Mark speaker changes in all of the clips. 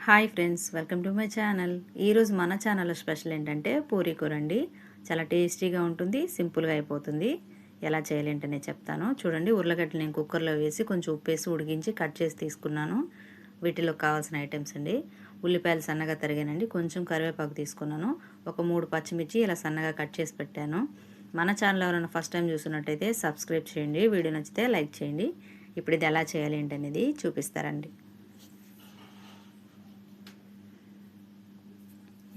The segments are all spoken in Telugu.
Speaker 1: Hi friends, welcome to my channel. ఈరోజు మన ఛానల్లో స్పెషల్ ఏంటంటే పూరీ కూర అండి. చాలా టేస్టీగా ఉంటుంది, సింపుల్గా అయిపోతుంది. ఎలా చేయాలేంటనే చెప్తాను చూడండి. ఉర్లగడ్డలు నేను కుక్కర్లో వేసి కొంచెం ఉప్పేసి ఉడికించి కట్ చేసి తీసుకున్నాను. వీటిలో కావాల్సిన ఐటమ్స్ అండి: ఉల్లిపాయలు సన్నగా తరిగానండి, కొంచెం కరివేపాకు తీసుకున్నాను, ఒక 3 పచ్చిమిర్చి ఇలా సన్నగా కట్ చేసి పెట్టాను. మన ఛానల్ ఎవరైనా ఫస్ట్ టైం చూస్తున్నట్టయితే సబ్స్క్రైబ్ చేయండి, వీడియో నచ్చితే లైక్ చేయండి. ఇప్పుడు ఇది ఎలా చేయాలి ఏంటనేది చూపిస్తారండి.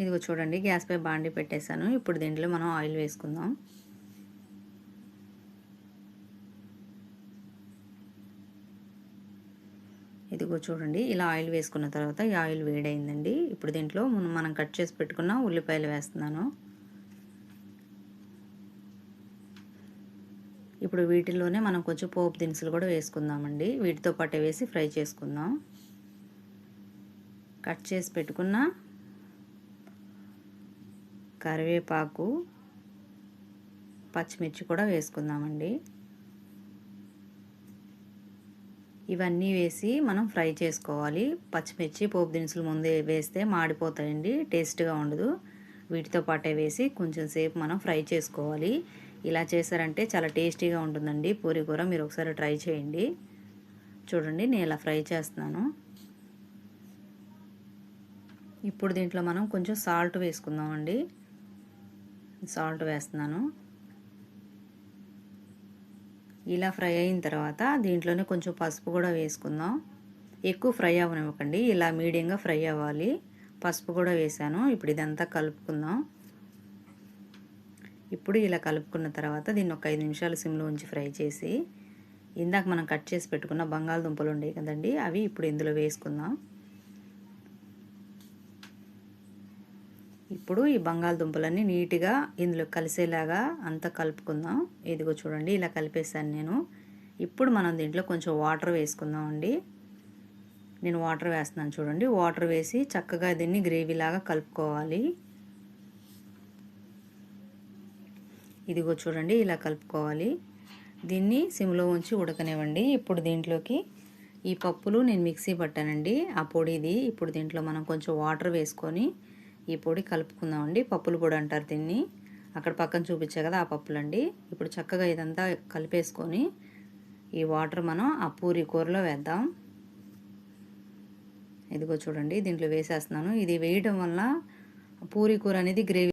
Speaker 1: ఇదిగో చూడండి, గ్యాస్ పై బాండి పెట్టేశాను. ఇప్పుడు దీంట్లో మనం ఆయిల్ వేసుకుందాం. ఇదిగో చూడండి, ఇలా ఆయిల్ వేసుకున్న తర్వాత ఈ ఆయిల్ వేడైందండి. ఇప్పుడు దీంట్లో మనం కట్ చేసి పెట్టుకున్న ఉల్లిపాయలు వేస్తున్నాను. ఇప్పుడు వీటిల్లోనే మనం కొంచెం పోపు దినుసులు కూడా వేసుకుందామండి. వీటితో పాటే వేసి ఫ్రై చేసుకుందాం. కట్ చేసి పెట్టుకున్న కరివేపాకు, పచ్చిమిర్చి కూడా వేసుకుందామండి. ఇవన్నీ వేసి మనం ఫ్రై చేసుకోవాలి. పచ్చిమిర్చి పోపు దినుసులు ముందే వేస్తే మాడిపోతాయండి, టేస్ట్గా ఉండదు. వీటితో పాటే వేసి కొంచెం సేపు మనం ఫ్రై చేసుకోవాలి. ఇలా చేశారంటే చాలా టేస్టీగా ఉంటుందండి పూరీ కూర. మీరు ఒకసారి ట్రై చేయండి. చూడండి, నేను ఇలా ఫ్రై చేస్తున్నాను. ఇప్పుడు దీంట్లో మనం కొంచెం సాల్ట్ వేసుకుందామండి. సాల్ట్ వేస్తున్నాను. ఇలా ఫ్రై అయిన తర్వాత దీంట్లోనే కొంచెం పసుపు కూడా వేసుకుందాం. ఎక్కువ ఫ్రై అవ్వనివ్వకండి, ఇలా మీడియంగా ఫ్రై అవ్వాలి. పసుపు కూడా వేసాను. ఇప్పుడు ఇదంతా కలుపుకుందాం. ఇప్పుడు ఇలా కలుపుకున్న తర్వాత దీన్ని ఒక 5 నిమిషాలు సిమ్లో ఉంచి ఫ్రై చేసి ఇందాక మనం కట్ చేసి పెట్టుకున్న బంగాళదుంపలు ఉండేవి కదండి, అవి ఇప్పుడు ఇందులో వేసుకుందాం. ఇప్పుడు ఈ బంగాళదుంపలన్నీ నీట్గా ఇందులో కలిసేలాగా అంతా కలుపుకుందాం. ఇదిగో చూడండి, ఇలా కలిపేసాను నేను. ఇప్పుడు మనం దీంట్లో కొంచెం వాటర్ వేసుకుందాం అండి. నేను వాటర్ వేస్తున్నాను చూడండి. వాటర్ వేసి చక్కగా దీన్ని గ్రేవీలాగా కలుపుకోవాలి. ఇదిగో చూడండి, ఇలా కలుపుకోవాలి. దీన్ని సిమ్లో ఉంచి ఉడకనివ్వండి. ఇప్పుడు దీంట్లోకి ఈ పప్పులు నేను మిక్సీ పట్టానండి, ఆ పొడిది. ఇప్పుడు దీంట్లో మనం కొంచెం వాటర్ వేసుకొని ఈ పొడి కలుపుకుందామండి. పప్పుల పొడి అంటారు దీన్ని. అక్కడ పక్కన చూపించా కదా, ఆ పప్పులండి. ఇప్పుడు చక్కగా ఇదంతా కలిపేసుకొని ఈ వాటర్ మనం ఆ పూరీ కూరలో వేద్దాం. ఇదిగో చూడండి, దీంట్లో వేసేస్తున్నాను. ఇది వేయడం వల్ల పూరీ కూర అనేది గ్రేవీ